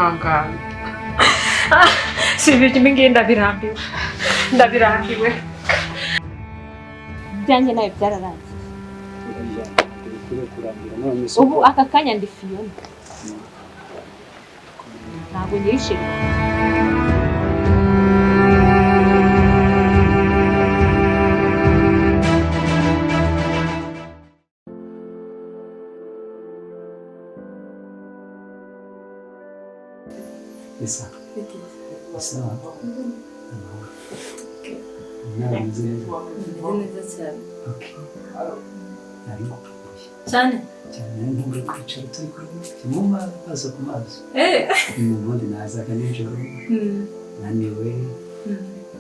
ihangane. Si ibintu imingi ndabirambiwe. Ndabirambiwe. Byanjye nawe byararangiye. Ubu aka kanya ndi Fiona. Ntabwo nyishimye. Esa. Esa. Neza cyane. Okay. Ariko cyane ntabwo kwicara turi kumwe baza ku mazi ubundi nazaga nijoro naniwe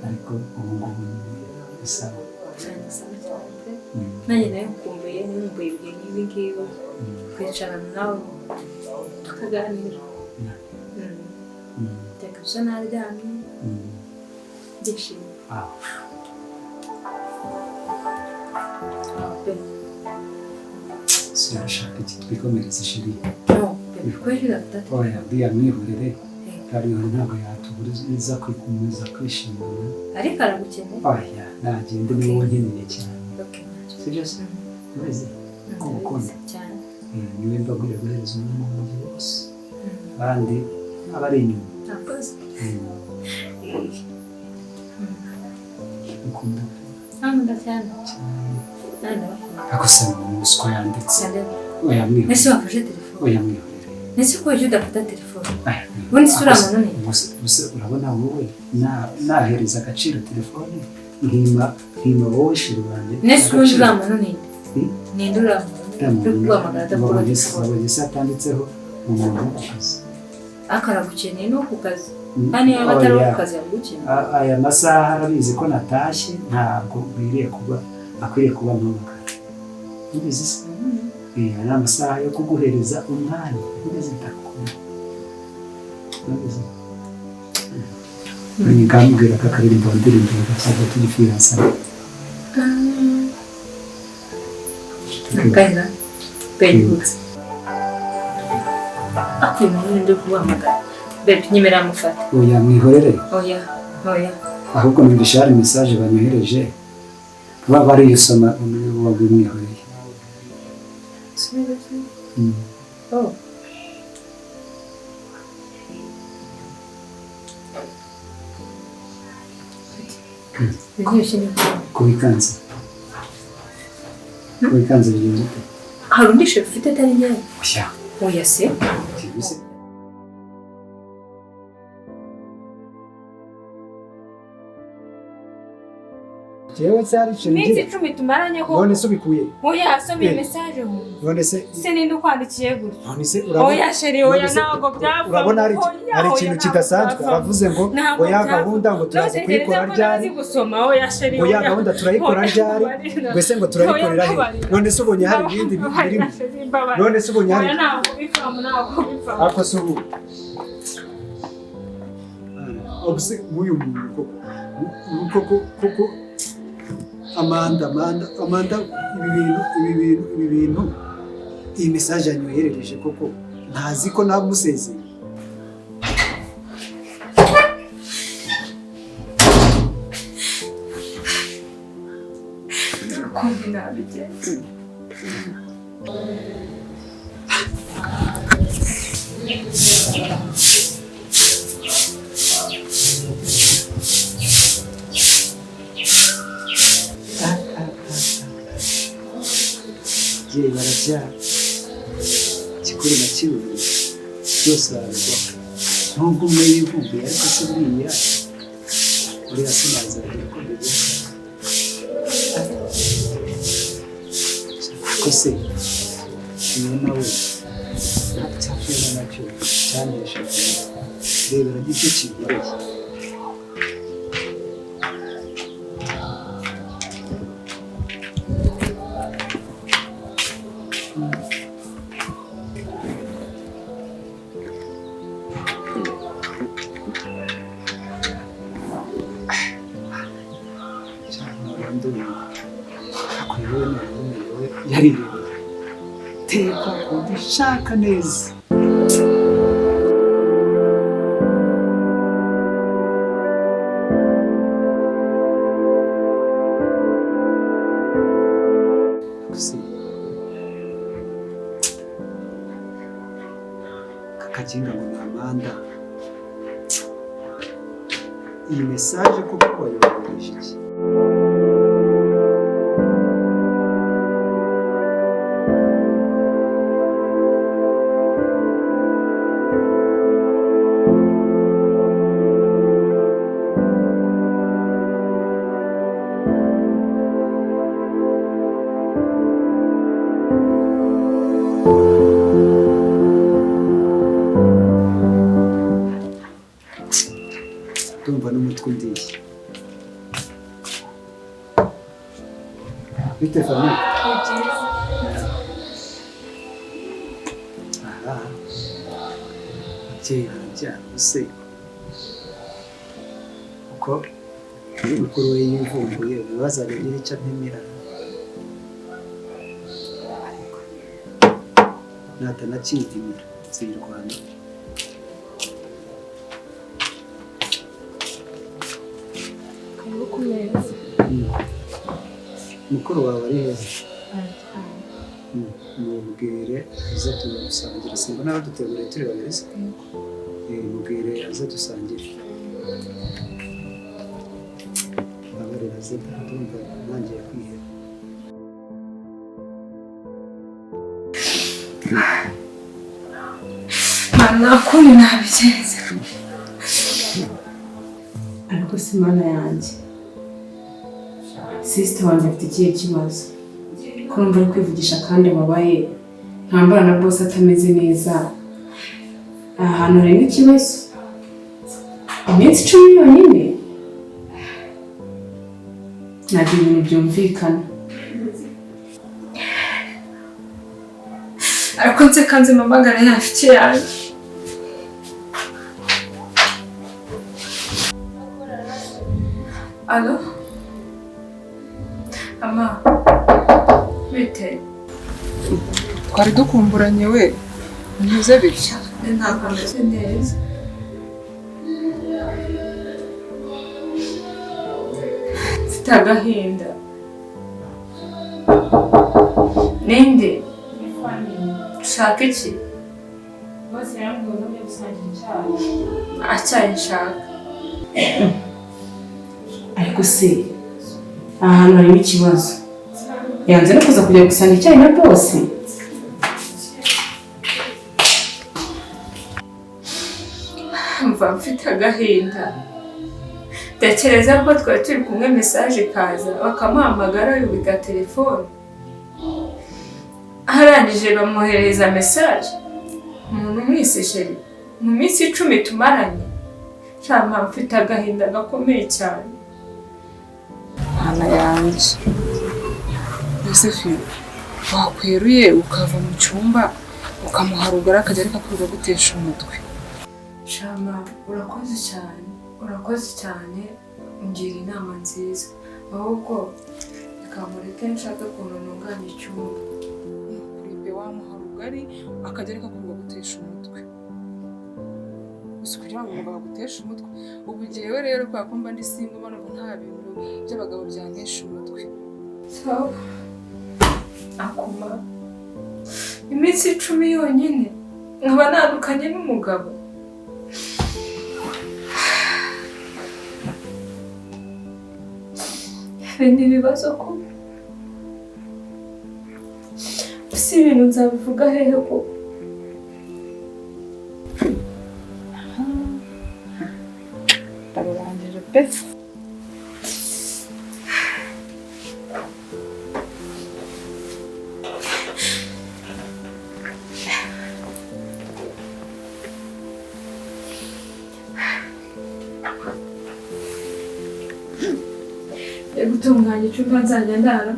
ariko ubu ngubu bisawa nanjye nayo nkumbuye ibihe nk'ibi ngibi kwicarana nawe tukaganira reka usa naryamye ndishimye sinashaka iki twikomereza ishiri bikorera atatu oya bya mwihorere kariho ntabwo yatuburiza kwikomeza kwishimana ariko aragukeneye oya nagende niwe nkeneye cyane sibyo se wese ukunda cyane niwe mbagurira guhereza umuntu mu wose abandi abari inyuma akoze ukunda nkunda cyane akosana umuswa yanditse oya mwihorere ese wafashe telefone oya mwihorere ese ko ujya udafata telefone ubundi sura manone gusa urabona wowe nahereza agaciro telefone nkima wowe shiri wanjye nese ubundi ura manone ninde ura guhamagara adakora telefone abagisa atanditseho umuntu akazi akaragukeneye no ku kazi kandi yaba atari ku kazi yagukeneye aya masaha arabizi ko natashye ntabwo akwiriye kuba mpamagara ubizi se ari amasaha yo kuguhereza umwanya ubizi ndakubwira ubizi ngambwira ko akaririmbo ndirimbo gasaba tugifiransa Kaira Beyutse akwimwe ndo kuhamagara bebe nyemera amufata oya mwihorere oya ahubwo numvishare message banyohereje kuba bari yusoma wagumwihoreye oh kubikanza bigenze ute hari undi chef ufite atari njyewe oya se jewe cyari minsi 10 tumaranye ko none se ubikuye oya asomye message ho none se ninde kwandikiye gutyo none se urabona oya sheri oya nago byava urabona hari ikintu kidasanzwe aravuze ngo oya gahunda ngo turaza kuyikora ryari gusoma oya sheri oya gahunda turayikora ryari gwese ngo turayikorera he none se ubonye hari ibindi birimo none se ubonye hari nago bifamu ako se ubu obse muyu koko Amanda ibi bintu iyi message yanyoherereje koko ntazi ko namusezeye je barabyara kikuri na kiwe byose ararwa nubwo umwe yivumbuye ariko se buriya sinaza ko bigeze ko se niyo nawe ntacyafera nacyo cyanesha rebera gicyo kigoreye teka undi shaka neza kakinga ngo ni Amanda. Iyi message koko wayohereje iki? Ndumva n'umutwe undiye. Bite famille? Aha. Cyera use. Uko mukuru we yivumbuye bibaza bigira icyo mpimira. Ariko natanakidimira zirwana. Mukuru wawe ari heza. Mubwire aze tumusangire. Simba nawe dutegure turi babiri se. Mubwire aze dusangire. Abarera aze ndumva nangiye kwiheba. Mana kuni nabigenze. Ariko si mana yanjye. Sister wanjye afite ikihe kibazo? Kurumva ari kwivugisha kandi wabaye ntambara na boss atameze neza. Ahantu hari n'ikibazo. Iminsi 10 yonyine. Ntabwo ibintu byumvikana. Ariko nsekanze mamagara yafite yanjye. Alo? Ama, bite? Twari dukumburanye we, ntuze bityo. Ntabwo meze neza. Mfite agahinda. Ninde? Ushaka iki? Bose yarambwira ngo gusangira icyayi. Acyayi nshaka. Ariko se ahantu harimo ikibazo. Yanze no kuza kujya gusanga icyayi na boss. Mva mfite agahinda. Tekereza ko twari turi kumwe message kaza bakamuhamagara yubika telefone. Arangije bamuhereza message. Umuntu mwise sheri. Mu minsi 10 tumaranye. Cyama mfite agahinda gakomeye cyane. Hana yanjye. Yosefi, wakweruye ukava mu cyumba ukamuharugara akajya ariko kuza gutesha umutwe. Shama urakoze cyane. Urakoze cyane. Ungira inama nziza. Ahubwo ikamureke nshaka kuntu ntunganya icyumba. Kuribe wamuharugari akajya ariko kuza gutesha umutwe. Kugira ngo umugabo aguteshe umutwe. Ubu jyewe rero kwa kumba ndi single mbona ko nta bintu by'abagabo byantesha umutwe. So, akuma. Iminsi 10 yonyine nkaba nadukanye n'umugabo. Ni ibibazo ko. Si ibintu nzabivuga hehe ko. Tarurangije pe. Gutunganya icyumba nzajya ndara.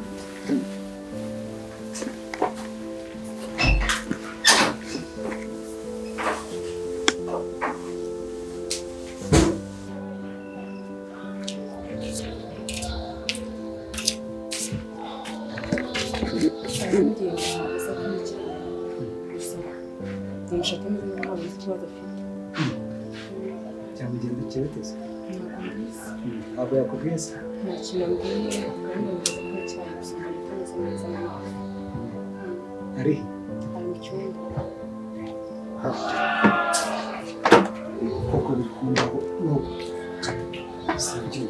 Cyamugendekeye tese. Ntabwo yakubwiye se? Ari? ko bikunda no sinjye